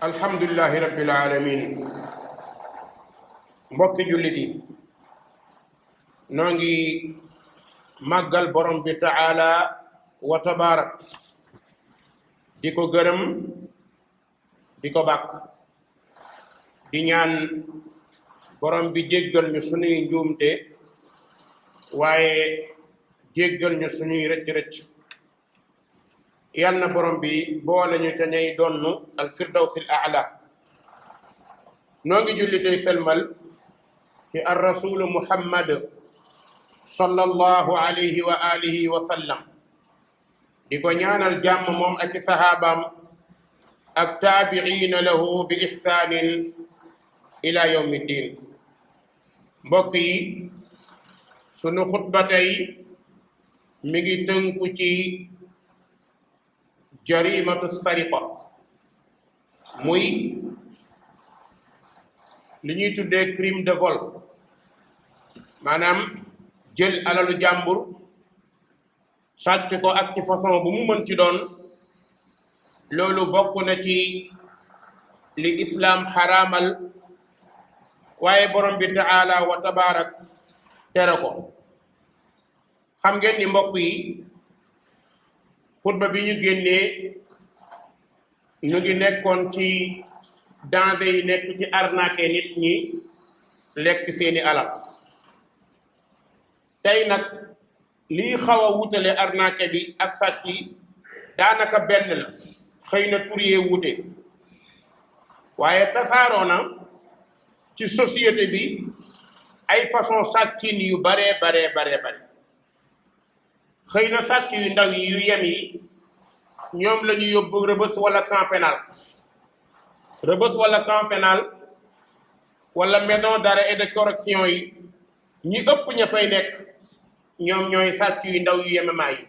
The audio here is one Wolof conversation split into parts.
alhamdulillahi rabbil alamin mbokki jullit yi noo ngi màggal borom bi taala wa tabaarak di ko gërëm di ko bàkk di ñaan borom bi jéggal ñu sunuy njuumte waaye jéggal ñu sunuy rëcc-rëcc yal na borom bi boole ñu ca ñay donnu al firdawsil aala noo ngi julli tey selmal ci ar rasulu muhammad sallallahu alayhi wa alihi wa sallam di ko ñaanal jàmm moom ak i sahabaam ak taabiina lahu bi ihsaanin ila yawmi ddin mbokk yi sunu xutba tey mi ngi tënku ci jarimatu sariqa muy li ñuy tuddee crime de vol maanaam jël alalu jàmbur sàcc ko ak ci façon bu mu mën ci doon loolu bokk na ci li islaam xaraamal waaye borom bi taala wa tabaarak tere ko xam ngeen ni mbokk yi xutba bi ñu génnee ñu ngi nekkoon ci danger yi nekk ci arnaquer nit ñi lekk seeni alal tey nag lii xaw a wutale arnaquer bi ak sàcc yi daanaka benn la xëy na tur yee wute waaye tasaaroo na ci société bi ay façon sàccin yu bare xëy na sàcc yu ndaw yi yu yem yi ñoom la ñu yóbbu rëbës wala camp pénal rëbës wala camp pénal wala maison d'arrêt et de correction yi ñi ëpp ña fay nekk ñoom ñooy sàcc yu ndaw yu yemamaay yi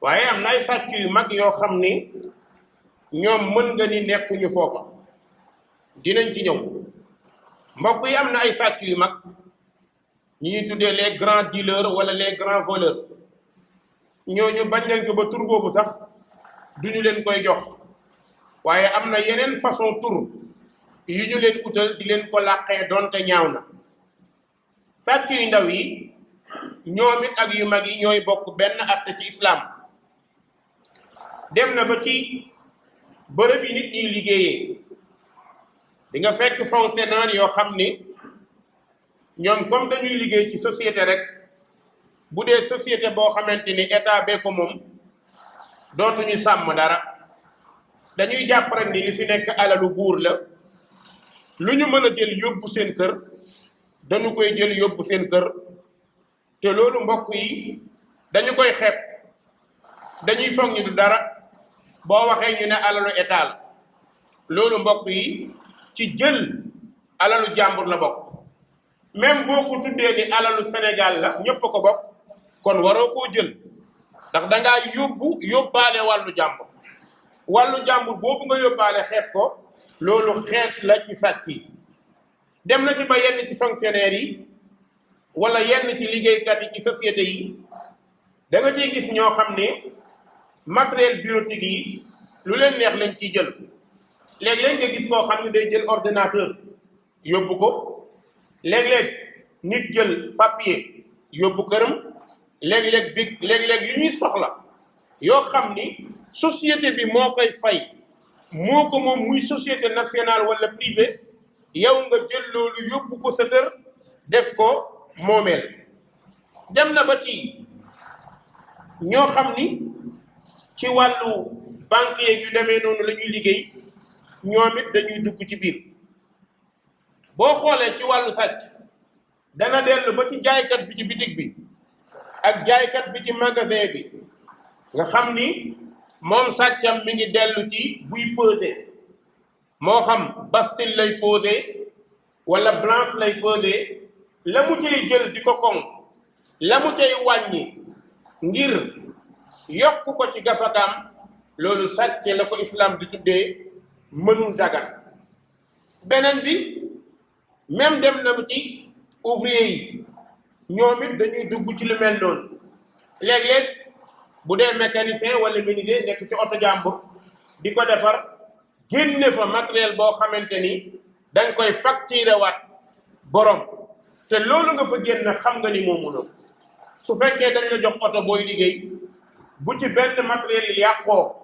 waaye am na ay sàcc yu mag yoo xam ni ñoom mën nga ni nekkuñu foofa dinañ ci ñëw mbokk yi am na ay sàcc yu mag ñi ñuy tuddee les grands dealers wala les grands voleurs ñooñu bañ nañ ko ba tur boobu sax duñu leen koy jox waaye am na yeneen façon tur yu ñu leen utal di leen ko làqee doonte ñaaw na sàcc yu ndaw yi ñoom it ak yu mag yi ñooy bokk benn àtte ci islaam dem na ba ci bërëb yi nit ñuy liggéeyee di nga fekk fonctionnaire yoo xam ni ñoom comme dañuy liggéey ci société rek bu dee société boo xamante ni état bee ko moom dootuñu sàmm dara dañuy jàpp rek ni li fi nekk alalu buur la lu ñu mën a jël yóbbu seen kër dañu koy jël yóbbu seen kër te loolu mbokk yi dañu koy xeeb dañuy foog ñu du dara boo waxee ñu ne alalu état la loolu mbokk yi ci jël alalu jàmbur la bokk même boo ko tuddee ni alalu Sénégal la ñëpp ko bokk kon waroo koo jël ndax dangaa yóbbaale wàllu jàmbur boobu nga yóbbaale xeet ko loolu xeet la ci sàcc yi dem na ci ba yenn ci fonctionnaire yi wala yenn ci liggéeykat yi ci société yi da nga ciy gis ñoo xam ne matériel bureautique yi lu leen neex lañ ciy jël léeg-léeg nga gis koo xam ne day jël ordinateur yóbbu ko léeg-léeg nit jël papier yóbbu këram léeg-léeg big léeg-léeg yu ñuy soxla yoo xam ni société bi moo koy fay moo ko moom muy société nationale wala privé yow nga jël loolu yóbbu ko sa kër def ko moomeel dem na ba ci ñoo xam ni ci wàllu banque yeeg yu demee noonu la ñuy liggéey ñoom it dañuy dugg ci biir boo xoolee ci wàllu sàcc dana dellu ba ci jaaykat bi ci bitig bi ak jaaykat bi ci magasin bi nga xam ni moom sàccam mi ngi dellu ci buy peser moo xam Bastille lay peser wala Blanche lay peser la mu cay jël di ko koŋ la mu cay wàññi ngir yokk ko ci gafakaam loolu sàcce la ko islam di tuddee mënul dagan beneen bi même dem na ci ouvrier yi ñoom it dañuy dugg ci lu mel noonu léeg-léeg bu dee mécanicien wala menuisier nekk ci oto jàmbur di ko defar génne fa matériel boo xamante ni danga koy facturer waat borom te loolu nga fa génn xam nga ni moo mënoo su fekkee dañ la jox oto booy liggéey bu ci benn matériel yi yàqoo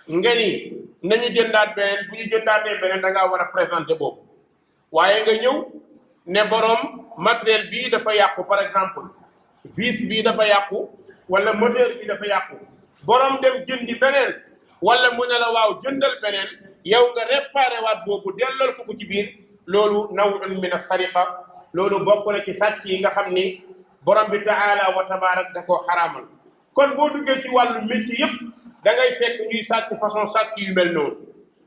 nga ni nañu jëndaat beneen bu ñu jëndaatee beneen da ngaa war a présenter boobu waaye nga ñëw ne borom matériel bii dafa yàqu par exemple vis bii dafa yàqu wala moteur bi dafa yàqu borom dem jëndi beneen wala mu ne la waaw jëndal beneen yow nga réparé waat boobu dellal ko ci biir loolu nawun min as-sariqa loolu bokk na ci sàcc yi nga xam ni borom bi taala wa tabarak da koo xaraamal kon boo duggee ci wàllu métier yépp da ngay fekk ñuy sàcc façon sàcc yu mel noonu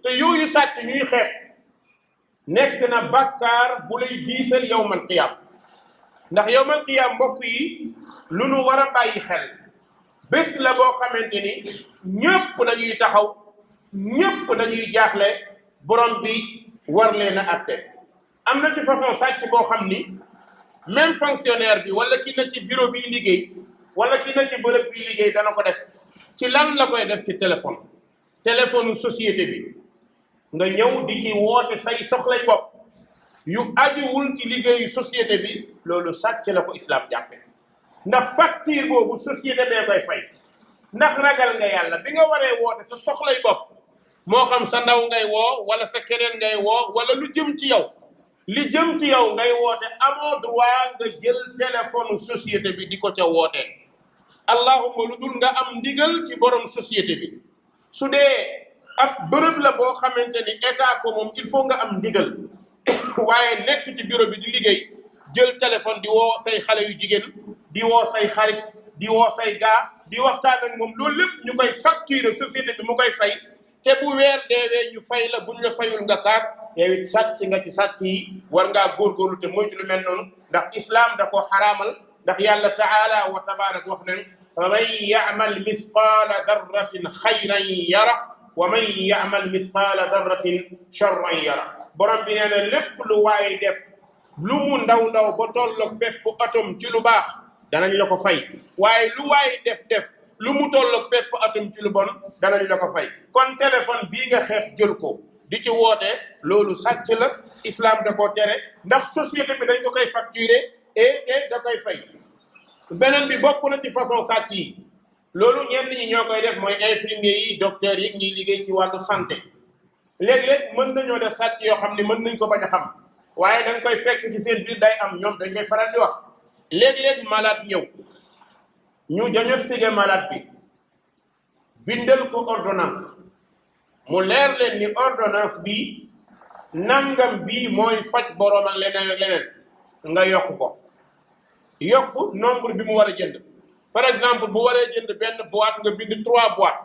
te yooyu sàcc ñuy xeex nekk na bàkkaar bu lay diisal yawmal qiyaam ndax yawmal qiyaam mbokk yi lu nu war a bàyyi xel bés la boo xamante ni ñëpp dañuy taxaw ñëpp dañuy jaaxle borom bi war leen a atte am na ci façon sàcc boo xam ni même fonctionnaire bi wala ki na ci bureau bi liggéey wala ki na ci bërëb bi liggéey dana ko def ci lan la koy def ci téléphone société bi nga ñëw di ci woote say soxlay bopp yu ajuwul ci liggéeyu société bi loolu sàcc la ko islam jàppe ndax facture boobu société bee koy fay ndax ragal nga yàlla bi nga waree woote sa soxlay bopp moo xam sa ndaw ngay woo wala sa keneen ngay woo wala lu jëm ci yow li jëm ci yow ngay woote amoo droit nga jël téléphone société bi di ko ca wootee allahumma lu dul nga am ndigal ci borom société bi su dee ab bërëb la boo xamante ni état ko moom il faut nga am ndigal waaye nekk ci bureau bi di liggéey jël téléphone di woo say xale yu jigéen di woo say xarit di woo say gaa di waxtaan ak moom loolu lépp ñu koy facturer société bi mu koy fay te bu weer deewee ñu fay la buñ la fayul nga kaas yow it sàcc nga ci sàcc yi war ngaa góorgóorlu te moytu lu mel noonu ndax islam da ko xaraamal ndax yàlla taala wa tabarak wax nañ fa man ya'mal mithqala darratin xayran yara wa man ya'mal mithqala darratin sharran yara borom bi nee na lépp lu waaye def lu mu ndaw ndaw ba tolloog bépp atom ci lu baax danañ la ko fay waaye lu waaye def lu mu tolloog bépp atom ci lu bon danañ la ko fay kon téléphone bii nga xeeb jël ko di ci woote loolu sàcc la islam da koo tere ndax société bi dañ ko koy facturer et da koy fay beneen bi bokk na ci façon sàcc yi loolu ñenn ñi ñoo koy def mooy infirmier yi docteurs yi ñuy liggéey ci wàllu santé léeg-léeg mën nañoo def sàcc yoo xam ne mën nañ ko bañ a xam waaye dañ koy fekk ci seen biir day am ñoom dañ koy faral di wax léeg-léeg malade ñëw ñu diagnostiqué malade bi bindal ko ordonnance mu leer leen ni ordonnance bi nangam bii mooy faj boroom ak leneen nga yokk ko yokk nombre bi mu war a jënd par exemple bu waree jënd benn boîte nga bind 3 boîtes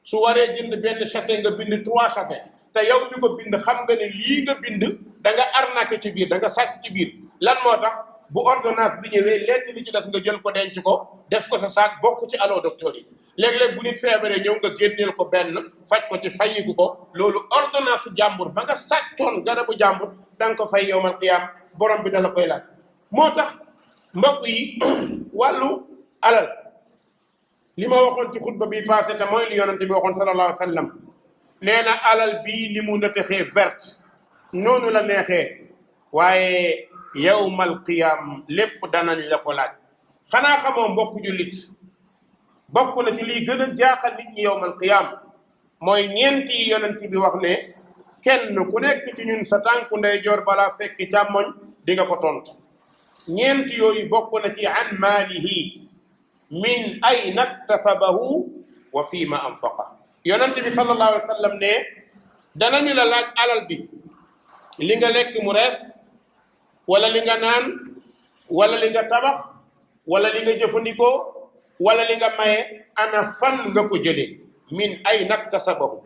su waree jënd benn sachet nga bind 3 sachets te yow ñu ko bind xam nga ne lii nga bind da nga arnaqué ci biir da nga sàcc ci biir lan moo tax bu ordonnance bi ñëwee lenn li ci def nga jël ko denc ko def ko sa saak bokk ci allo docteur yi léeg-léeg bu nit feebaree ñëw nga génneel ko benn faj ko ci fayiku ko loolu ordonnance jàmbur ba nga sàccoon garabu jàmbur da nga ko fay yowmal qiyaam borom bi dala koy laaj moo tax mbokk yi wàllu alal li ma waxoon ci xutba bi passé te mooy li yonante bi waxoon sallallahu alayhi wa sallam nee na alal bii ni mu natexee verte noonu la neexee waaye yawmal qiyaam lépp danañ la ko laaj xanaa xamoo mbokk jullit bokk na ci liy gën a jaaxal nit ñi yawmal qiyaam mooy ñeenti yi yonent bi wax ne kenn ku nekk ci ñun sa tànku ndeyjoor balaa fekk càmmoñ di nga ko tontu ñeenti yooyu bokk na ci an maalihi min ayna iktasabahu wa fii ma anfaqa yonent bi sallallahu alayhi wa sallam ne danañu la laaj alal bi li nga lekk mu rees wala li nga naan wala li nga tabax wala li nga jëfandikoo wala li nga maye ana fan nga ko jëlee min ayna iktasabahu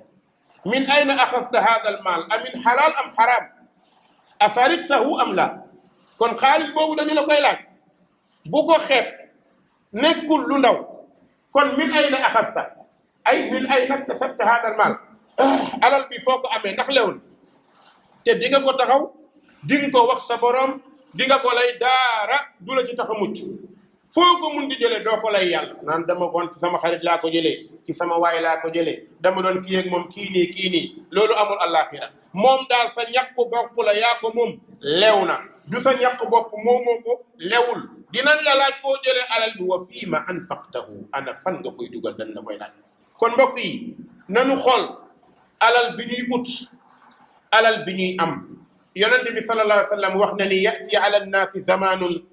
min ayna axasta hada al maal amin xalaal am xaraam afaritahu am la kon xaalis boobu dañu la koy laaj bu ko xeeb nekkul lu ndaw kon min ayna axasta ay min ayna iktasabta hada al maal alal bi foo ko amee ndax lewul te di nga ko taxaw di nga ko wax sa borom di nga ko lay daara du la ci tax a mucc foo ko mun di jëlee doo ko lay yàlla naan dama kon ci sama xarit laa ko jëlee ci sama waay laa ko jëlee dama doon kii ak moom kii nii loolu amul àllaaxira moom daal sa ñàkk bopp la yaa ko moom lew na du sa ñàkk bopp moomoo ko lewul dinañ la laaj foo jëlee alal bi wa fii ma anfaqtahu ana fan nga koy dugal dañ la koy laaj kon mbokk yi nanu xool alal bi ñuy ut alal bi ñuy am yonente bi sallallahu alayhi wa sallam wax na ni yati ala nnaasi zamanun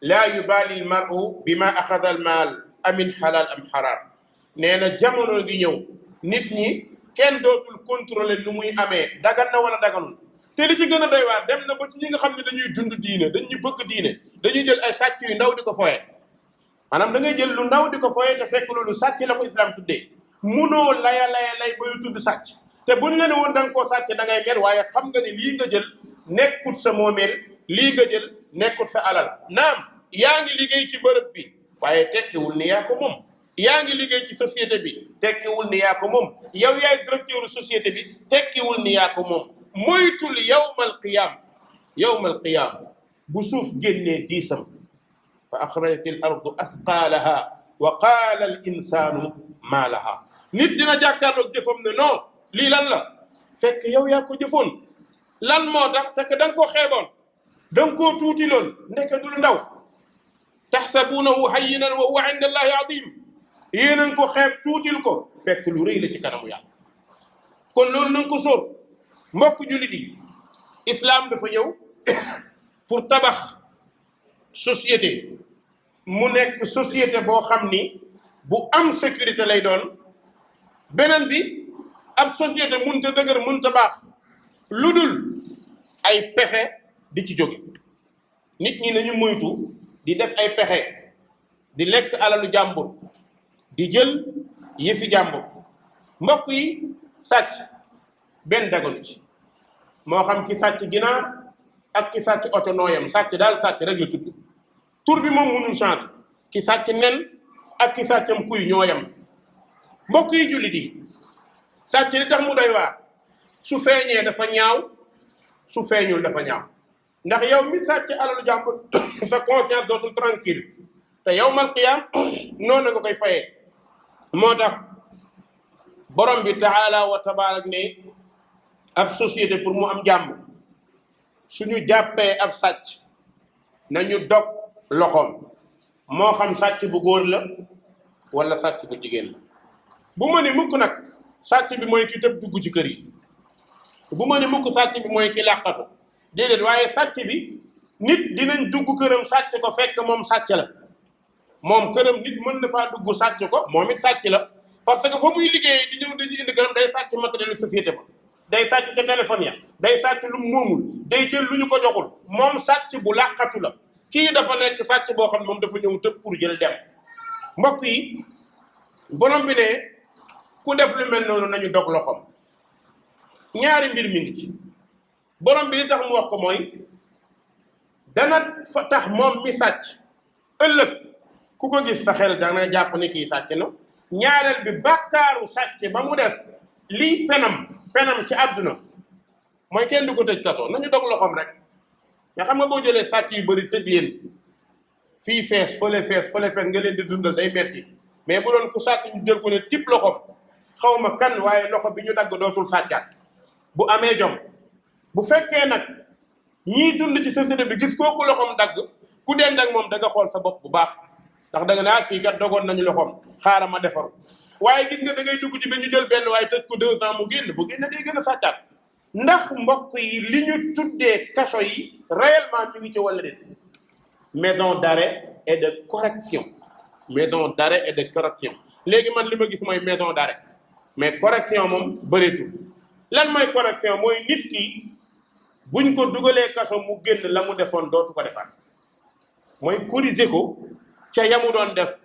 laa yubaali almaru bi ma axada almaal amin xalaal am xaraam nee na jamono gi ñëw nit ñi kenn dootul contrôler lu muy amee dagan na wala daganul te li ci gën a doy waar dem na ba ci ñi nga xam ne dañuy dund diine dañuy bëgg diine dañuy jël ay sàcc yu ndaw di ko foye maanaam da ngay jël lu ndaw di ko foye te fekk loolu sàcc la ko islam tuddee munoo lay bayu tudd sàcc te buñ la ne woon da nga koo sàcc da ngay mer waaye xam nga ni lii nga jël nekkut sa moomeel lii nga jël nekkut sa alal naam yaa ngi liggéey ci bërëb bi waaye tekkiwul ni yaa ko moom yaa ngi liggéey ci société bi tekkiwul ni yaa ko moom yow yaay directeur société bi tekkiwul ni yaa ko moom moytul yawmal qiyaam bu suuf génnee diisam fa axrajatil ardu athqaalaha wa qaala al insaanu maa laha nit dina jàkkaarloog jëfam ne non lii lan la fekk yow yaa ko jëfoon lan moo tax fekk da nga ko xeeboon da nga koo tuuti loon ndeke du lu ndaw taxsabuunahu hayyinan wa huwa inda allahi azim yéen a ngi ko xeeb tuutil ko fekk lu rëy la ci kanamu yàlla kon loolu na nga ko sóor mbokk jullit yi islam dafa ñëw pour tabax société mu nekk société boo xam ni bu am sécurité lay doon beneen bi ab société mënta dëgër mënta baax lu dul ay pexe di ci jóge nit ñi nañu moytu di def ay pexe di lekk alalu jàmbur di jël yëfi jàmbur mbokk yi sàcc benn dagalu ci moo xam ki sàcc ginaar ak ki sàcc oto nooyam sàcc daal sàcc rek la tudd tur bi moom mënul changer ki sàcc nen ak ki sàccam kuy ñooyam mbokk yi jullit yi sàcc li tax mu doy waar su feeñee dafa ñaaw su feeñul dafa ñaaw ndax yow mi sàcc alalu jàmbur sa conscience dootul tranquille te yawmal qiyaam noonu nga koy fayee moo tax borom bi taala wa tabaarak ne ab société pour mu am jàmm suñu jàppee ab sàcc nañu dog loxoom moo xam sàcc bu góor la wala sàcc bu jigéen la bu ma ni mukk nag sàcc bi mooy ki tëb dugg ci kër yi bu ma ni mukk sàcc bi mooy ki làqatu déedéet waaye sàcc bi nit dinañ dugg këram sàcc ko fekk moom sàcc la moom këram nit mën na faa dugg sàcc ko moom it sàcc la parce que fa muy liggéey di ñëw di indi këram day sàcc matériel société ba day sàcc ca téléphone ya day sàcc lu moomul day jël lu ñu ko joxul moom sàcc bu làqatu la kii dafa nekk sàcc boo xam ne moom dafa ñëw tëb pour jël dem mbokk yi borom bi ne ku def lu mel noonu nañu dog loxoom ñaari mbir mi ngi ci borom bi li tax mu wax ko mooy dana fa tax moom mi sàcc ëllëg ku ko gis sa xel dana jàpp ne kii sàcc na ñaareel bi bàkkaaru sàcc ba mu def lii penam ci àdduna mooy kenn du ko tëj kaso nañu dog loxoom rek nga xam nga boo jëlee sàcc yu bëri tëj leen fii fees fële fees nga leen di dundal day metti mais bu doon ku sàcc ñu jël ko ne tip loxoom xaw ma kan waaye loxo bi ñu dagg dootul sàccaat bu amee jom bu fekkee nag ñii dund ci société bi gis kooku loxoom dagg ku dend ak moom da nga xool sa bopp bu baax ndax da nga naa kii kat dogoon nañu loxoom xaaral ma defaru waaye gis nga da ngay dugg ci bi ñu jël benn waaye tëj ko 2 ans mu génn bu génn day gën a sàccaat ndax mbokk yi li ñu tuddee kaso yi réellement mi ngi ci walla déet maison d'arrêt et de correction maison d'arrêt et de correction léegi man li ma gis mooy maison d'arrêt mais correction moom bëreetul lan mooy correction mooy nit ki buñ ko dugalee kaso mu génn la mu defoon dootu ko defaat mooy corriger ko ca yamu doon def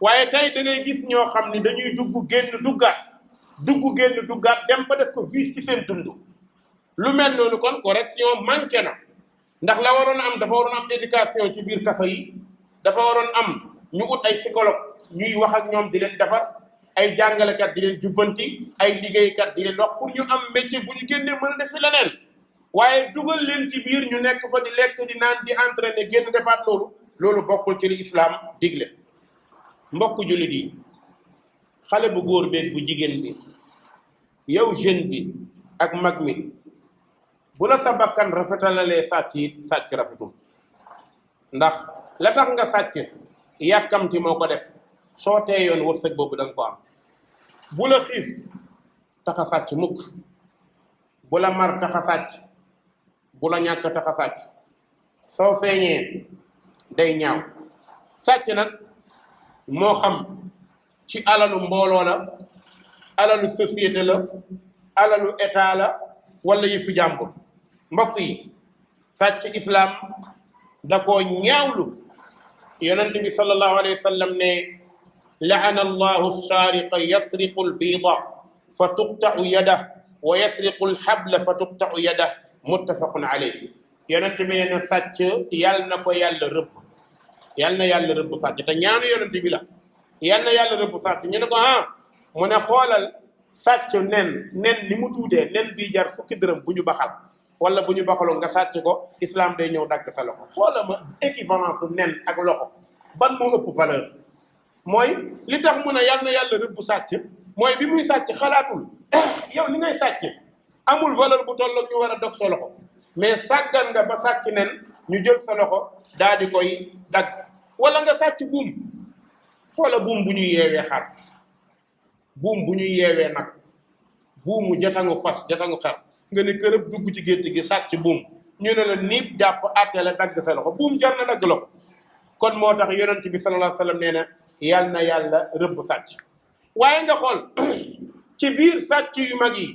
waaye tey da ngay gis ñoo xam ni dañuy dugg génn duggaat dem ba def ko vice ci seen dund lu mel noonu kon correction manqué na ndax la waroon am dafa waroon am éducation ci biir kaso yi dafa waroon am ñu ut ay psychologue ñuy wax ak ñoom di leen defar ay jàngalekat di leen jubbanti ay liggéeykat di leen wax pour ñu am métier bu ñu génnee mën a def fi leneen waaye dugal leen ci biir ñu nekk fa di lekk di naan di entraîner génn defaat loolu bokkul ci li islaam digle. mbokk jullit yi, xale bu góor beeg bu jigéen bi, yow jeune bi ak mag mi, bu la sa bakkan rafetalalee sàcc it sàcc rafetul. ndax la tax nga sàcc yàkkamti moo ko def. soo teeyoon wërsëg boobu da nga ko am. bu la xiif tax a sàcc mukk, bu la mar tax a sàcc, bu la ñàkk tax a sàcc. soo feeñee day ñaaw. sàcc nag moo xam ci alalu mbooloo la, alalu société la, alalu état la, wala yëfu jàmbur. mbokk yi, sàcc islaam da koo ñaawlu. yonent bi sallallahu alayhi wa sallam ne laana allahu saariqa yasriqu albiida fa tuqtau yadah wa yasriqu alxabla fa tuqtau yadah muttafaqun alayhi. yonent bi nee na sàcc yàlla na ko yàlla rëbb. yàlla na yàlla rëbb sàcc te ñaanu yonent bi la. yàlla na yàlla rëbb sàcc. ñu ne ko mu ne xoolal sàcc nen ni mu tuutee, nen bii jar fukki dërëm bu ñu baxal wala bu ñu baxaloo nga sàcc ko, islam day ñëw dagg sa loxo. xoolal ma équivalence nen ak loxo ban moo ëpp valeur. mooy li tax mu ne yàlla na yàlla rëbb sàcc mooy bi muy sàcc xalaatul yow li ngay sàcc amul valeur bu tolloog ñu war a dog sa loxo, mais sàggan nga ba sàcc nen ñu jël sa loxo daal di koy dagg. wala nga sàcc buum. xoola buum bu ñuy yeewee xar, buum bu ñuy yeewee nag, buumu jatangu fas, jatangu xar, nga ne kërëb dugg ci gétt gi sàcc buum, ñu ne la niib jàpp àtte la dagg sa loxo. buum jar na dagg loxo. kon moo tax yonent bi sallallahu alayhi wa sallam nee na yàlla na yàlla rëbb sàcc. waaye nga xool ci biir sàcc yu mag yi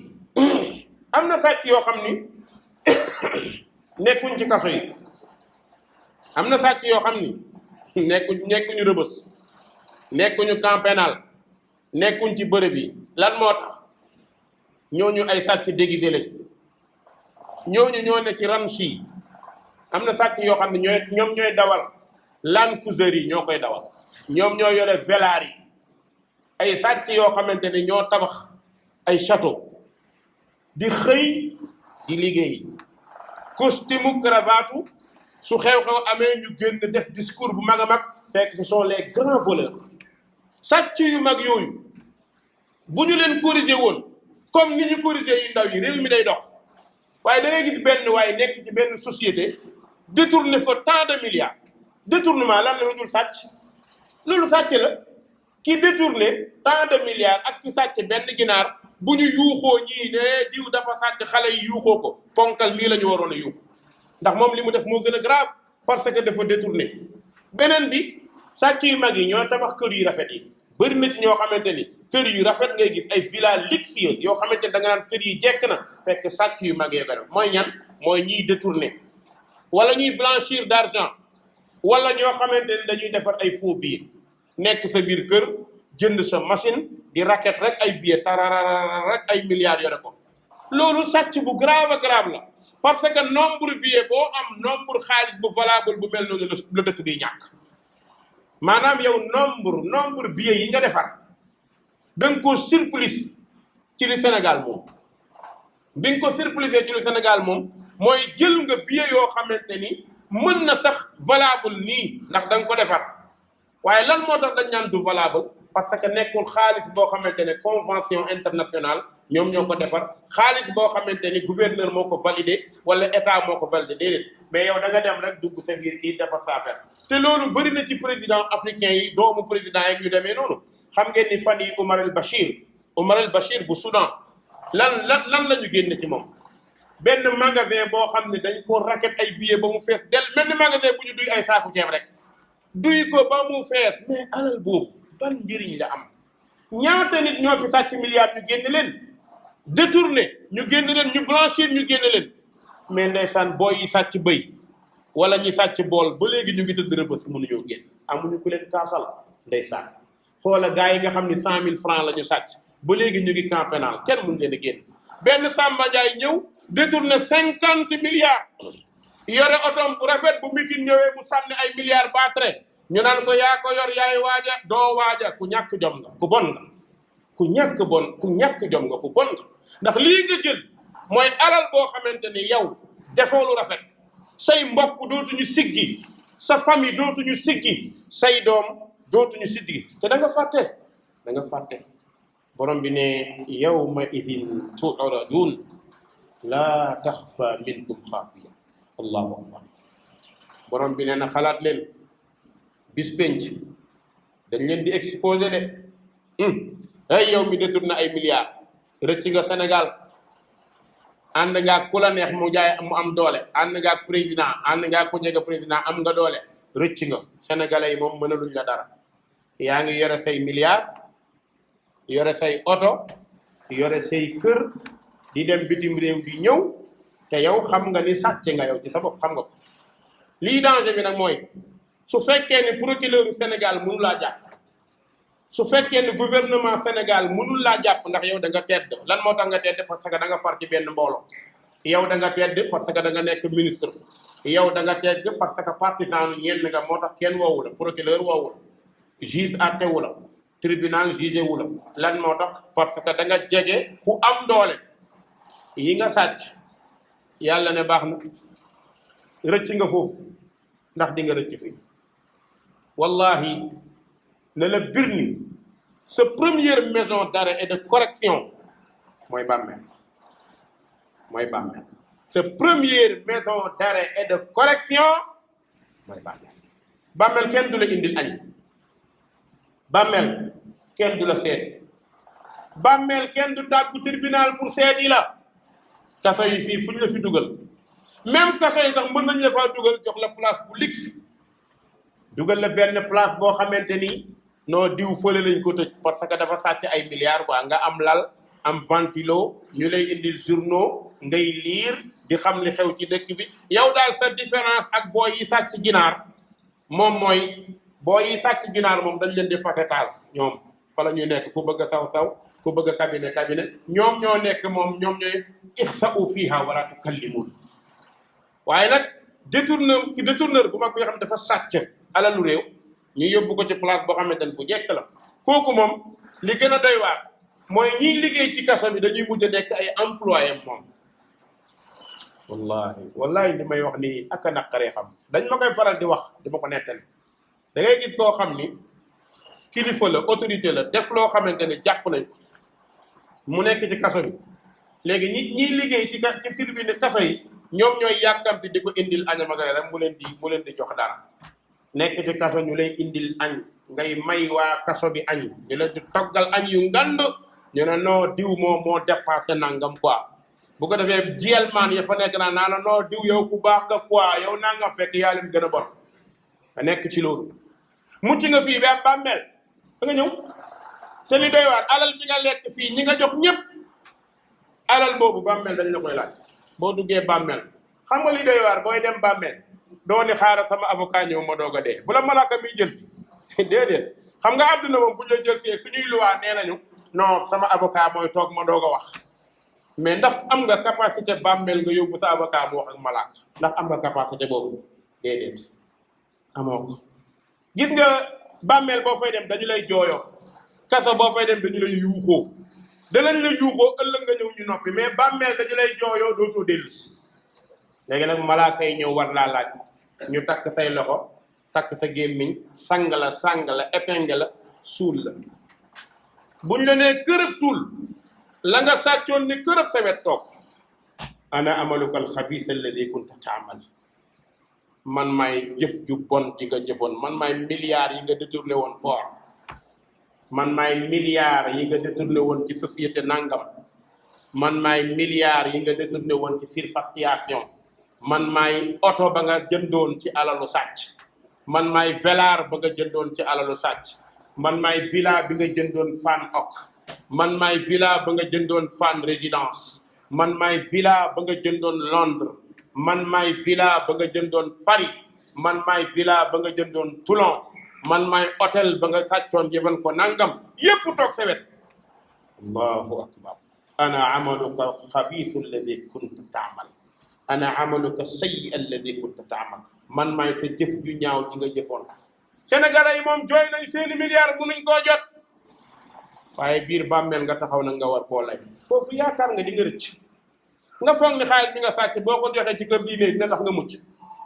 am na sàcc yoo xam ni nekkuñ ci kaso yi. am na sàcc yoo xam ni nekkuñu rëbës, nekkuñu camp pénal, nekkuñ ci bërëb yi. lan moo tax? ñooñu ay sàcc déguisé lañ. ñooñu ñoo ne ci ranch yi. am na sàcc yoo xam ne ñoom ñooy dawal Land Cruiser yi, ñoo koy dawal. ñoom ñoo yore vélars yi. ay sàcc yoo xamante ne ñoo tabax ay château di xëy di liggéey, costume cravate, su xew-xew amee ñu génn def discours bu mag a mag, fekk ce sont les grands voleurs. sàcc yu mag yooyu bu ñu leen corrigé woon comme ni ñu corrigé yu ndaw yi, réew mi day dox. waaye da ngay gis benn waaye nekk ci benn société détourné fa tant de milliards. détournement lan la lu dul sàcc? loolu sàcc la. ki détourné tant de milliards ak ki sàcc benn ginaar, bu ñu yuuxoo ñii ne diw dafa sàcc, xale yi yuuxoo ko, ponkal mii la ñu waroon a yuuxu. ndax moom li mu def moo gën a grave parce que dafa détourné. beneen bi, sàcc yu mag yi ñoo tabax kër yu rafet yi. bëri na ci ñoo xamante ni kër yu rafet ngay gis, ay villa luxueuse yoo xamante ni da nga naan kër yi jekk na, fekk sàcc yu mag yoo ko def. mooy ñan? mooy ñiy détourné wala ñuy blanchir d'argent, wala ñoo xamante ni dañuy defar ay faux billets. nekk sa biir kër jënd sa machine di racket rek ay billets tararara rek ay milliards yore ko. loolu sàcc bu grave grave la, parce que nombre billet boo am, nombre xaalis bu valable bu mel noonu la dëkk bi ñàkk. maanaam yow nombre billet yi nga defar da nga ko surplus ci li Sénégal moom. bi nga ko surplusé ci li Sénégal moom mooy jël nga billet yoo xamante ni mën na sax valable nii ndax da nga ko defar. waaye lan moo tax dañ naan du valable? parce que nekkul xaalis boo xamante ne convention internationale ñoom ñoo ko defar, xaalis boo xamante ni gouverneur moo ko validé wala état moo ko validé, déedéet. mais yow da nga dem rek dugg sa biir kii defar sa affaire. te loolu bëri na ci président africain yi, doomu président yi ñu demee noonu. xam ngeen ni fan yi Omar el Bachir bu Soudan lan la ñu génn ci moom. benn magasin boo xam ne dañ ko racket ay billets ba mu fees del, mel ni magasin bu ñu duy ay saaku ceeb rek. duy ko ba mu fees. mais alal boobu ban njëriñ la am? ñaata nit ñoo fi sàcc milliards ñu génn leen, détourné ñu génn leen, ñu blanchir ñu génn leen. mais ndeysaan booy yi sàcc bëy wala ñi sàcc bool ba léegi ñu ngi tëdd rëbës mënuñoo génn, amuñu ku leen kaasal. ndeysaan xoola gars yi nga xam ni 100 000 francs la ñu sàcc ba léegi ñu ngi camp pénal, kenn mënu leen a génn. benn Samba Ndiaye ñëw détourné 50 milliards yore otom bu rafet, bu mitin ñëwee mu sànni ay milliards batre, ñu naan ko yaa ko yor, yaay waaja. doo waaja, ku ñàkk jom nga, ku bon nga, ku ñàkk jom nga, ku bon nga. ndax lii nga jël mooy alal boo xamante ni yow defoo lu rafet, say mbokk dootuñu siggi sa famille dootuñu siggi say doom dootuñu siggi te da nga fàtte borom bi ne yawma idin tu'radun la taxfa minkum xaafiya allahu akbar borom bi nee na xalaat leen bis penc dañ leen di exposé de ay yow mi détourné ay milliards rëcc nga Sénégal ànd nga ak ku la neex mu jaay mu am doole ànd nga ak président ànd nga ak ku jege président am nga doole rëcc nga sénégalais yi moom mënaluñ la dara yaa ngi yore say milliards yore say oto yore say kër di dem bitim réew di ñëw te yow xam nga ni sàcc nga yow ci sa bopp xam nga ko lii danger bi nag mooy su fekkee ni procureur Sénégal mënu laa jàpp su fekkee ni gouvernement Sénégal mënul laa jàpp ndax yow da nga tedd lan moo tax nga tedd parce que da nga far ci benn mbooloo yow da nga tedd parce que da nga nekk ministre yow da nga tedd parce que partisan ñenn nga moo tax kenn woowu la procureur woowu la juge àttewu la tribunal jugé wu la lan moo tax parce que da nga jege ku am doole yi nga sàcc yàlla ne baax na rëcc nga foofu ndax di nga rëcc fii wallahi ne la bir ni sa première maison d'arrêt et de correction mooy bàmmeel sa première maison d'arrêt et de correction mooy bàmmeel kenn du la indil añ bàmmeel kenn du la seeti bàmmeel kenn du tàggu tribunal pour seeti la kaso yi fii fu ñu la fi dugal même kaso yi sax mën nañu la faa dugal jox la place bu luxe dugal la benn place boo xamante ni noo diw fële lañ ko tëj parce que dafa sàcc ay milliards quoi nga am lal am ventilo ñu lay indil journaux ngay lire di xam li xew ci dëkk bi yow daal sa différence ak boo yi sàcc ginaar moom mooy boo yi sàcc ginaar moom dañ leen di paquetage ñoom fa la ñuy nekk ku bëgg a saw ku bëgg a cabinet ñoom ñoo nekk moom ñoom ñooy ixsa'u fiha wala tukallimun waaye nag détourneur bu mag bi nga xam dafa sàcc alalu réew ñu yóbbu ko ci place boo xamante ne bu jekk la kooku moom li gën a doy waar mooy ñiy liggéey ci kaso bi dañuy mujj nekk ay employé moom wallahi li may wax nii ak a naqaree xam dañ ma koy faral di wax di ma ko nettali da ngay gis koo xam ni kilifa la autorité la def loo xamante ne jàpp nañ mu nekk ci kaso bi léegi ñiy liggéey ci tribune kaso yi ñoom ñooy yàkkamti di ko indil añam ak reeram mu leen di jox dara nekk ci kaso ñu lay indil añ ngay may waa kaso bi añ ñu leen di toggal añ yu ngand ñu ne noo diw moo dépassé nangam quoi bu ko defee jiyelmaan ya fa nekk naa la noo diw yow ku baax nga quoi yow naa nga fekk yaa leen gën a bon nga nekk ci loolu mucc nga fii ba bàmmeel da nga ñëw te li doy waar alal bi nga lekk fii ñi nga jox ñëpp alal boobu bàmmeel dañ la koy laaj boo duggee bàmmeel xam nga li doy waar booy dem bàmmeel doo ni xaaral sama avocat ñëw ma doog a dee bu la malaaka miy jël si déedéet xam nga àdduna moom bu ñu la jël si suñuy luwaa nee nañu non sama avocat mooy toog ma doog a wax mais ndax am nga capacité bàmmeel nga yóbbu sa avocat mu wax ak malaaka ndax am nga capacité boobu déedéet amoo ko gis nga bàmmeel boo fay dem dañu lay jooyoo kaso boo fay dem dañu lay yuuxoo danañ la yuuxoo ëllëg nga ñëw ñu noppi mais bàmmeel dañu lay jooyoo dootoo dellu si léegi nag malaaka yi ñëw war laa laaj ñu takk say loxo takk sa gémmiñ sang la épingle la suul la buñ la nee kërëb suul la nga sàccoon ni kërëb sa wet toog ana amaluka alxabis alladi kunta taamal man maay jëf ju bon ji nga jëfoon man maay milliards yi nga détourné woon port man maay milliards yi nga détourné woon ci société nangam man maay milliards yi nga détourné woon ci surfacturation man maay oto ba nga jëndoon ci alalu sàcc man maay velard ba nga jëndoon ci alalu sàcc man maay villa bi nga jëndoon Fann Ok man maay villa ba nga jëndoon Fann Résidence man maay villa ba nga jëndoon Londres man maay villa ba nga jëndoon Paris man maay villa ba nga jëndoon Toulon man maay hôtel ba nga sàccoon jëfan ko nangam yépp toog sa wet allahu akbar ana amaluka xabiisu alladi kunta taamal ana amaluka sayyi alladi kunta taamal man maay sa jëf ju ñaaw ji nga jëfoon sénégalais yi moom jooy nañ seeni milliards bu nuñ koo jot waaye biir bàmmeel nga taxaw nag nga war koo lay foofu yaakaar nga di nga rëcc nga foog ni xaalis bi nga sàcc boo ko joxee ci kër diine dina tax nga mucc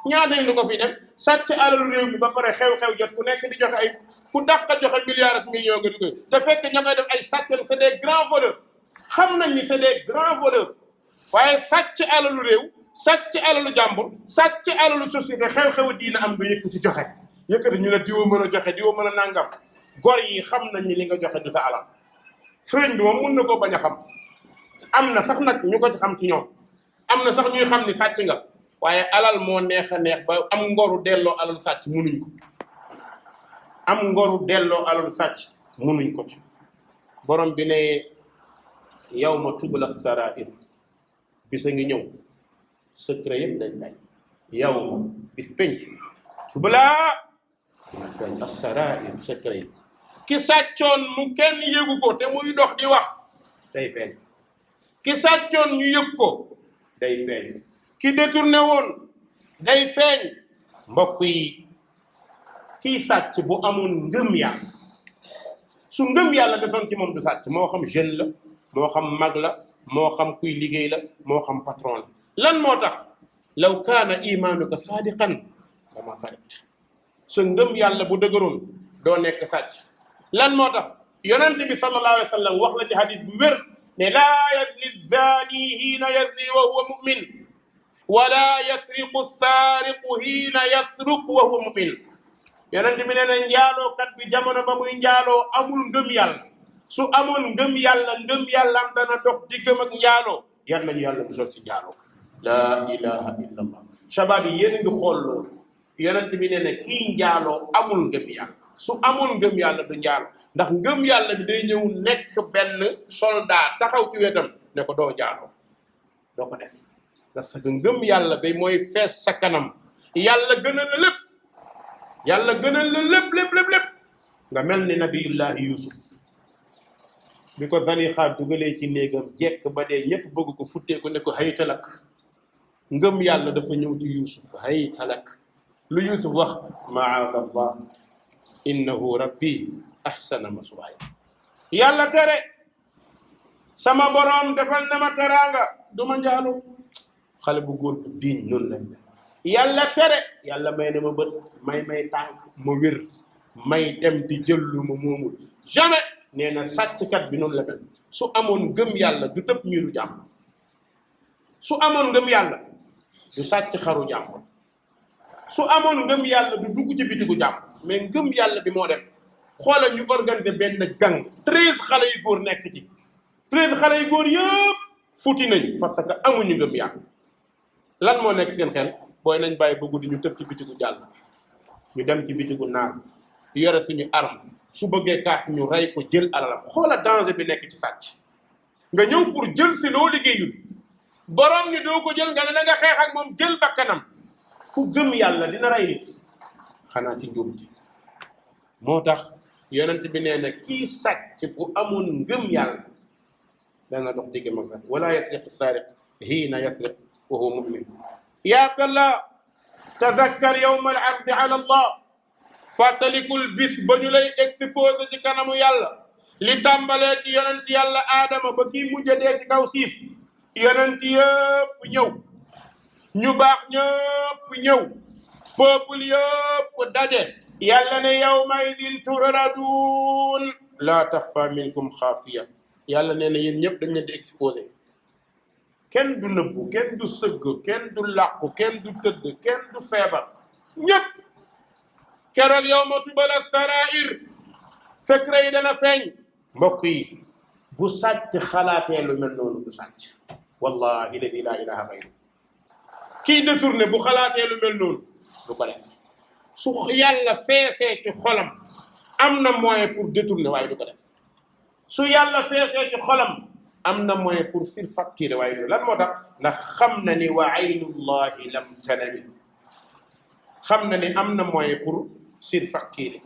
ñaata ñu ko fi def sàcc alalu réew mi ba pare xew-xew jot ku nekk di joxe ay ku dàq joxe milliards ak millions nga dugal te fekk ña koy def ay sàcc la c'est des grands voleurs xam nañ ni c'est des grands voleurs waaye sàcc alalu réew sàcc alalu jàmbur sàcc alalu société xew-xew diina am nga yëkk ci joxe yëkkati ñu ne diwa mën a joxe diwa mën a nangam gor yi xam nañ ni li nga joxe du sa alal sëriñ bi moom mun na koo bañ a xam am na sax nag ñu ko ci xam ci ñoom am na sax ñuy xam ni sàcc nga waaye alal moo neex a neex ba am ngoru delloo alal sàcc munuñ ko am ngoru delloo alal sàcc munuñ ko ci borom bi ne yawma tubla sarair bisa ngi ñëw secret yëpp day feeñ yawma bis penc tubla dina feeñ as-sarair secret yi ki sàccoon mu kenn yëgu ko te muy dox di wax day feeñ ki sàccoon ñu yëg ko day feeñ ki détourné woon day feeñ mbokk yi kii sàcc bu amoon ngëm yàlla su ngëm yàlla defoon ci moom du sàcc moo xam jeune la moo xam mag la moo xam kuy liggéey la moo xam patron la lan moo tax law kaana imaanuka saadiqan dama sariqta sa ngëm yàlla bu dëgëroon doo nekk sàcc lan moo tax yonent bi sallallahu alayhi wa sallam wax la ci hadith bu wér ne laa yazni zaani hiina yazni wa huwa mu'min wala yasriqu saariqu hiina yasruq wa huwa mu'min yonent bi nee na njaalookat bi jamono ba muy njaaloo amul ngëm yàlla su amoon ngëm yàlla am dana dox diggam ak njaaloo yal nañu yàlla musal ci njaaloo laa ilaha illa allah shabaab yi yéen a ngi xool loolu yonent bi nee na kii njaaloo amul ngëm yàlla su amoon ngëm yàlla du njaaloo ndax ngëm yàlla bi day ñëw nekk benn soldat taxaw ci wetam ne ko doo njaaloo doo ko def parce que ngëm yàlla bi mooy fees sa kanam yàlla gënal la lépp yàlla gënal la lépp nga mel ni nabiyullahi yusuf bi ko Zalixa dugalee ci néegam jekk ba dee ñëpp bëgg ko futtee ko ne ko haytalak ngëm yàlla dafa ñëw ci yusuf haytalak lu yusuf wax maadallah innahu rabbi ahsana maswaaya yàlla tere sama boroom defal na ma teraanga du ma njaaloo xale bu góor bu diiñ noonu lañ mel yàlla tere yàlla may na ma bët may tànk ma wér may dem di jël lu ma moomul jamais nee na sàcckat bi noonu la mel su amoon ngëm yàlla du tëb miiru jàmm su amoon ngëm yàlla du sàcc xaru jàmm su amoon ngëm yàlla du dugg ci bitigu jàmm mais ngëm yàlla bi moo dem xoola ñu organiser benn gang 13 xale yu góor nekk ci 13 xale yu góor yëpp futi nañ parce que amuñu ngëm yàlla lan moo nekk seen xel booy nañ bàyyi ba guddi ñu tëb ci bitigu jàll ñu dem ci bitigu naar yore suñu arme su bëggee kaas ñu rey ko jël alalam xoola danger bi nekk ci sàcc nga ñëw pour jël si loo liggéeyul borom ni doo ko jël nga ne da nga xeex ak moom jël bakkanam ku gëm yàlla dina rey nit xanaa ci njuumte moo tax yonent bi nee na kii sàcc bu amoon ngëm yàlla dana dox digg mag sax wala yasriq saariq hiina yasriq wa huwa mu'min yaa abdallah tazakkar yawma al ardi ala allah fàttalikul bis ba ñu lay exposé ci kanamu yàlla li tàmbalee ci yonent yàlla aadama ba kii mujj dee ci kaw siif yonent yëpp ñëw ñu baax ñëpp ñëw peuple yëpp daje yàlla ne yawma idin turadun la taxfa minkum xaafiya yàlla nee na yéen ñëpp dañ leen di exposé kenn du nëbbu kenn du sëgg kenn du làqu kenn du tëdd kenn du feebar ñëpp keroog yawma tubala sarair secret yi dana feeñ mbokk yi bu sàcc xalaatee lu mel noonu du sàcc wallahi ladi la ilaha gayru kii détourné bu xalaatee lu mel noonu du ko def su yàlla feesee ci xolam am na moyen pour détourner waaye du ko def su yàlla feesee ci xolam am na moyen pour surfacturer waaye du lan moo tax ndax xam na ni wa aynullahi lam tanami xam na ni am na moyen pour surfacturer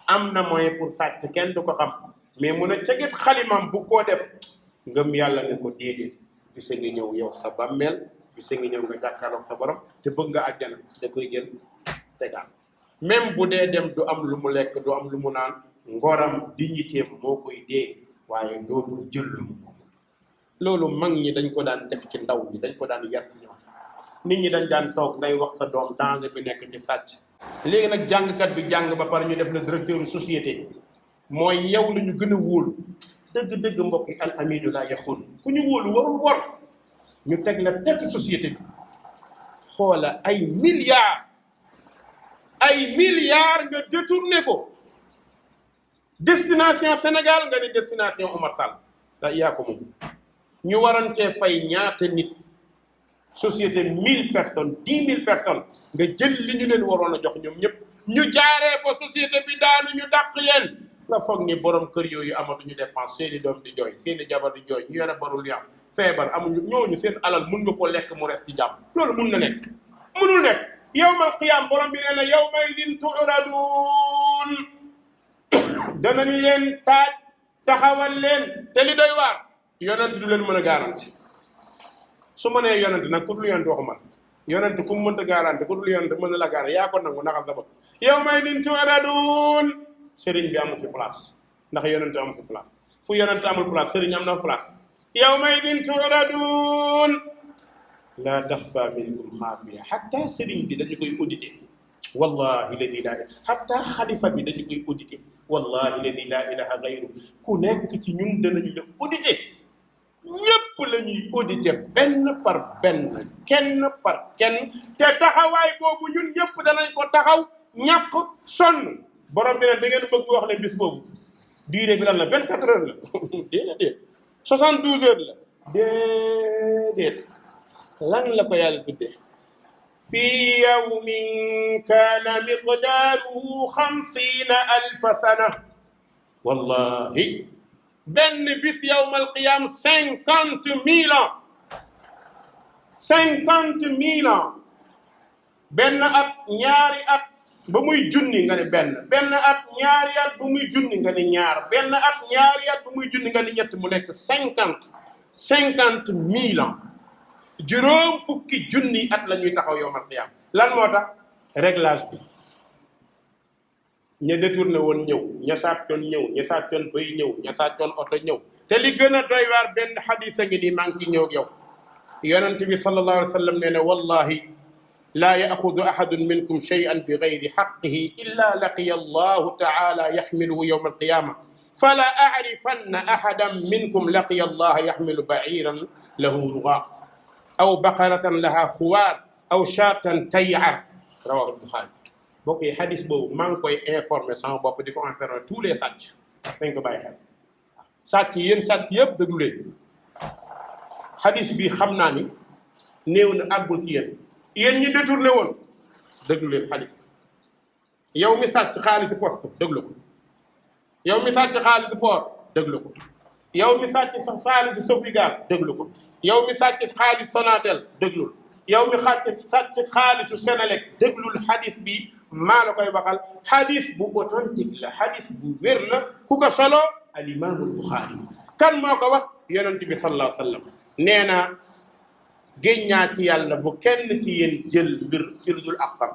am na moyen pour sàcc kenn du ko xam mais mun a cegit xalimam bu koo def ngëm yàlla ne ko déedéet bisa ngi ñëw yow sa bàmmeel bisa ngi ñëw nga jàkkaarloog sa borom te bëgg nga àjjana da koy jël tegaat même bu dee dem du am lu mu lekk du am lu mu naan ngoram dignitéem moo koy dee waaye dootul jël lu mu loolu mag ñi dañ ko daan def ci ndaw ñi dañ ko daan yar ci ñoom nit ñi dañ daan toog ngay wax sa doom danger bi nekk ci sàcc. léegi nag jàngkat bi jàng ba pare ñu def la directeur société mooy yow la ñu gën a wóolu dëgg-dëgg mbokk yi al aminu laa yaxun ku ñu wóolu warul wor ñu teg la tête société bi xoola ay milliards nga détourné ko destination Sénégal nga ni destination Omar Sall da yaa ko moom ñu waroon cee fay ñaata nit société 1000 personnes 10 000 personnes nga jël li ñu leen waroon a jox ñoom ñëpp ñu jaaree ko société bi daanu ñu dàq leen nga foog ni borom kër yooyu amatuñu dépense seeni doom di jooy seeni jabar di jooy ñu yore barul yaas feebar amuñu ñooñu seen alal mun nga ko lekk mu res ci jàmm loolu mun na nekk munul nekk yawmal qiyaam borom bi nee na yawma idin tu'raduun danañ leen taaj taxawal leen te li doy waar yonent du leen mën a garanti su ma nee yonent nag ku dul yonent waxuma yonent ku mu mënta garanti ku dul yonent mën na la garanti yaa ko nangu naxal sa bopp yawma idin tu'raduun sëriñ bi amu fi place ndax yonent amu fi place fu yonent amul place sëriñ am na fa place yawma idin tu'raduun laa taxfa minkum xaafiya xatta sëriñ bi dañu koy audité wallahi ladi laa xatta xalifa bi dañu koy audité wallahi ladi laa ilaha gayru ku nekk ci ñun danañ la audité ñëpp la ñuy audité benn par benn kenn par kenn te taxawaay boobu ñun ñëpp danañ ko taxaw ñàkk sonn borom bi ne da ngeen bëgg wax ne bis boobu durée bi lan la 24 heures la déedéet 72 heures la déedéet lan la ko yàlla tuddee fii yawmin kaana miqdaaruhu 50,000 sana wallahi benn bis yawmal qiyaam 50,000 ans 50,000 ans benn at ñaari at ba muy junni nga ne benn at ñaari at ba muy junni nga ne ñaar benn at ñaari at ba muy junni nga ne ñett mu nekk 50,000 ans juróom fukki junni at la ñuy taxaw yawmal qiyaam lan moo tax réglage bi ña détourné woon ñëw ña sàccoon ñëw ña sàccoon bay ñëw ña sàccoon oto ñëw te li gën a doy waar benn xadis a ngi nii maa ngi ci ñëw ak yow yonent bi sallallahu alayhi wa sallam nee na wallahi laa yaxudu ahadun minkum shay'an bi gayri xaqihi illa laqiya allahu taala yaxmiluhu yawma alqiyama fala acrifanna ahadan minkum laqiya allaha yaxmilu baciran lahu rugaa aw baqaratan laha xuwaar aw shaatan tayar rawahu albuxaari bokk yi xadis boobu maa ngi koy informé sama bopp di ko informé tous les sàcc dañ ko bàyyi xel sàcc yéen sàcc yëpp déglu leen xadis bi xam naa ni néew na àggul ci yéen ñi détourné woon déglu leen xadis yow mi sàcc xaalisi poste déglu ko yow mi sàcc xaalisi port déglu ko yow mi sàcc xaalisi Sofrigal déglu ko yow mi sàcc xaalis Sonatel déglul yow mi sàcc xaalisu Senelec déglul xadis bi maa la koy waxal xadis bu authentique la xadis bu wér la ku ko solo al imaamul Buxaari kan moo ko wax yonent bi sallallahu alayhi wa sallam nee na génnaa ci yàlla bu kenn ci yéen jël mbir ci lu dul àqam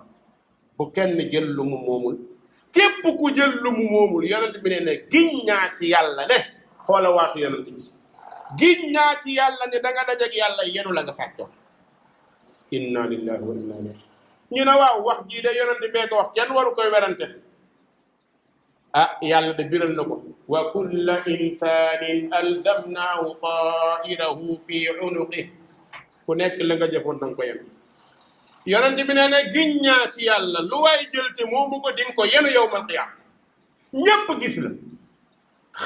bu kenn jël lu mu moomul képp ku jël lu mu moomul yonent bi nee na génnaa ci yàlla ne xoola waatu yonent bi génnaa ci yàlla ne da nga dajeg yàlla yenu la nga sàccoon inna lillahi wa inna ilayhi ñu ne waaw wax jii de yonent bee ko wax kenn waru koy werante ah yàlla de biral na ko wa kulla insanin alzamnaahu taa'irahu fi unuqihi ku nekk la nga jëfoon danga ko yenu yonent bi nee na giññaa ci yàlla lu waay jël te moomu ko din ko yenu yawmal qiyaama ñépp gis la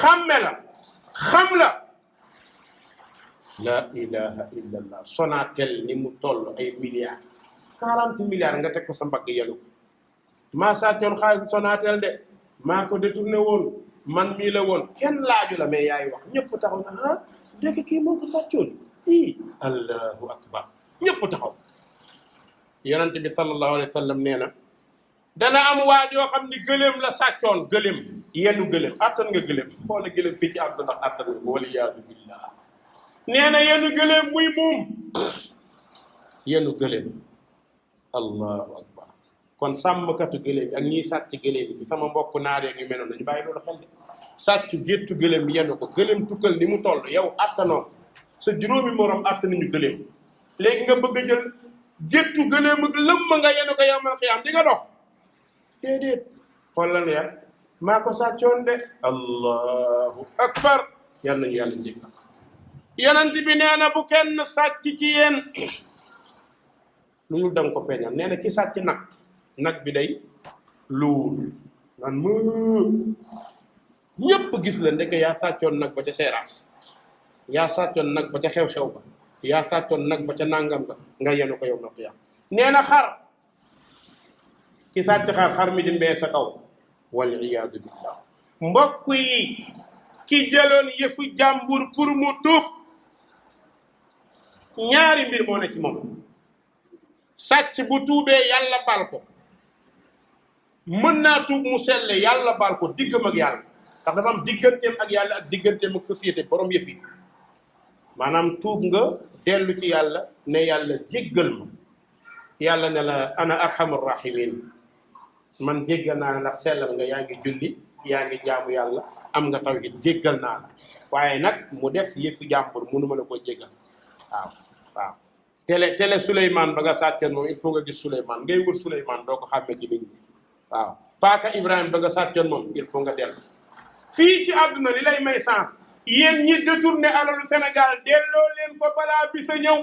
xamme la xam la la ilaha illa allah Sonatel ni mu toll ay milliards 40 milliards nga teg ko sa mbagg yenu ko maa sàccoon xaalis Sonatel de maa ko détourné woon man mii la woon kenn laaju la mais yaay wax ñëpp taxaw na ah dégg kii moo ko sàccoon allahu akbar ñëpp taxaw yonent bi sallallahu alayhi wa sallam nee na dana am waa joo xam ni gëléem la sàccoon gëléem yennu gëléem attan nga gëléem xoola gëléem fii ci àdduna ndax attan nga ko waliyaadu billah nee na yennu gëléem muy muum yennu gëléem allahu akbar kon sàmmkatu gëléem yi ak ñiy sàcc gëléem yi ci sama mbokk naar yeeg yu mel noonu dañu bàyyi loolu xel de sàcc géttu gëléem yenn ko gëléem tukkal ni mu toll yow attanoo sa juróomi morom att nañu gëléem léegi nga bëgg a jël géttu gëléem ak lëmm nga yenu ko yawmal xiyaam di nga dox déedéet xoolal ya maa ko sàccoon de allahu akbar yal nañu yàlla jéggal yonent bi nee na bu kenn sàcc ci yéen lu ñu danga ko feeñal nee na ki sàcc nag bi day luur naan ma ñépp gis la ndeke yaa sàccoon nag ba ca seeraas yaa sàccoon nag ba ca xew-xew ba yaa sàccoon nag ba ca nàngam ba nga yenu ko yow na qiyaam nee na xar ki sàcc xar mi di mbee sa kaw wal iyaadu billah mbokk yi ki jëloon yëfu jàmbur pour mu tuub ñaari mbir moo ne ci moom sàcc bu tuubee yàlla baal ko mën naa tuub mu selle yàlla baal ko diggam ak yàlla ndax dafa am digganteem ak yàlla ak digganteem ak société borom yëf yi maanaam tuub nga dellu ci yàlla ne yàlla jéggal ma yàlla ne la ana arhamur rahimin man jéggal naa la ndax sellal nga yaa ngi julli yaa ngi jaamu yàlla am nga tawhid jéggal naa la waaye nag mu def yëfu jàmbur mënu ma la ko jéggal waaw télé Souleymane ba nga sàccoon moom il faut nga gis Souleymane ngay wër Souleymane doo ko xàmmee ci nit ñi waaw paaka Ibrahima ba nga sàccoon moom il faut nga dellu fii ci àdduna li lay may sens yéen ñi détourné alalu Sénégal delloo leen ko balaa bi sa ñëw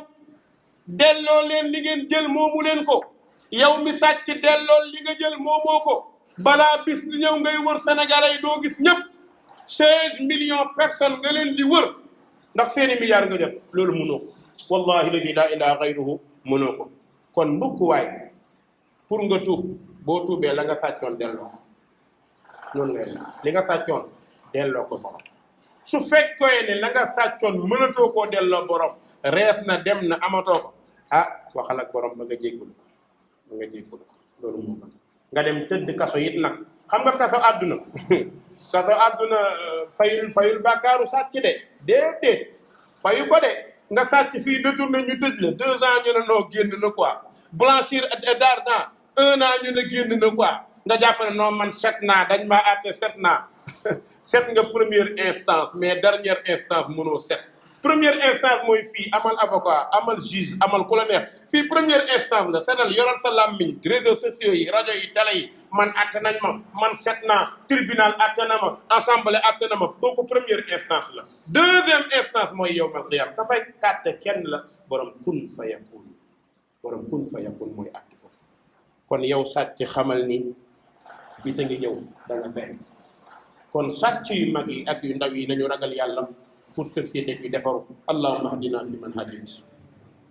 delloo leen li ngeen jël moomu leen ko yow mi sàcc delloo li nga jël moomoo ko balaa bis di ñëw ngay wër Sénégalais yi doo gis ñëpp 16 millions personnes nga leen di wër ndax seeni milliards nga jot loolu mënoo ko wallahi ladi laa ilaaha gayruhu mënoo ko kon mbokk waay pour nga tuub boo tuubee la nga sàccoon delloo noonu ngay li nga sàccoon delloo ko borom su fekkee ne la nga sàccoon mënatoo koo delloo borom rees na dem na amatoo ko waxal ak borom ba nga jéggulu ko loolu moo ko nga dem tëdd kaso it nag xam nga kaso àdduna kaso àdduna fayul bàkkaaru sàcc de déedéet fayu ko de nga sàcc fii détourné ñu tëj la 2 ans ñu ne noo génn na quoi blanchir d'argent 1 an ñu ne génn na quoi nga jàpp ne non man 7 naa dañ maa àtte 7 naa 7 nga première instance mais dernière instance mënoo 7 première instance mooy fii amal avocat amal juge amal ku la neex fii première instance la seetal yoral sa làmmiñ réseaux sociaux yi rajo yi télé yi man àtte nañ ma man 7 naa tribunal àtte na ma assemblée àtte na ma kooku première instance la deuxième instance mooy yawmal qiyaam ka fay kàtte kenn la borom kun fa yakun mooy àtte foofu kon yow sàcc xamal ni bisa ngi ñëw da nga fekk kon sàcc yu mag yi ak yu ndaw yi nañu ragal yàlla pour société bi defaru allahumma ahdina fi man hadayt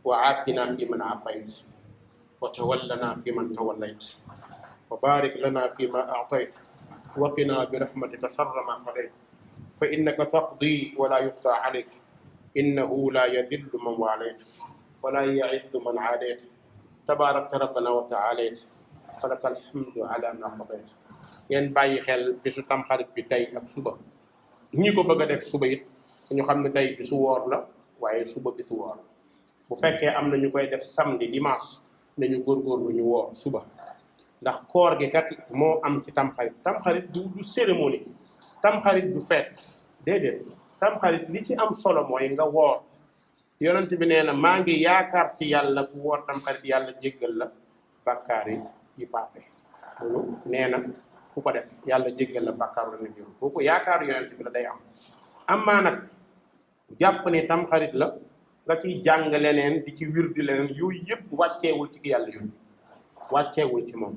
wa aafina fi man aafayt wa tawallana fi man tawallayt wa barik lana fi ma a'tayt wa qina bi rahmatika sharra ma qadayt fa innaka taqdi wa la yuqda alayk innahu la yadhillu man walayt wa la ya'izzu man aadayt tabarakta rabbana wa ta'alayt falaka alhamdu ala ma qadayt ngeen bàyyi xel bisu tamxarit bi tey ak suba ñi ko bëgg a def suba it ñu xam ne tey bisu woor la waaye suba bisu woor la bu fekkee am na ñu koy def samedi dimanche nañu góorgóorlu ñu woor suba ndax koor gi kat moo am ci tamxarit du cérémonie tamxarit du fees déedéet tamxarit li ci am solo mooy nga woor yonent bi nee na maa ngi yaakaar ci yàlla ku woor tamxarit yàlla jéggal la bàkkaar yi passé loolu nee na ku ko def yàlla jéggal la bàkkaaru la ne biir kooku yaakaaru yonent bi la day am amaa nag jàpp ne tam xarit la nga ciy jàng leneen di ci wirdi leneen yooyu yëpp wàcceewul ci ki yàlla yónni wàcceewul ci moom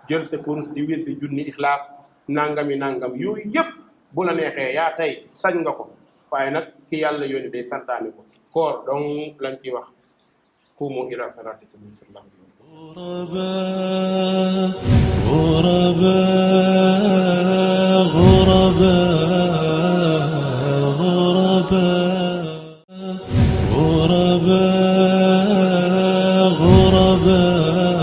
jël sa kurus di wirdi junni ixlaas nangami nangam yooyu yëpp bu la neexee yaa tey sañ nga ko waaye nag ki yàlla yónni day santaane ko koor donc lañ ciy wax qumu ila salatikum غرباء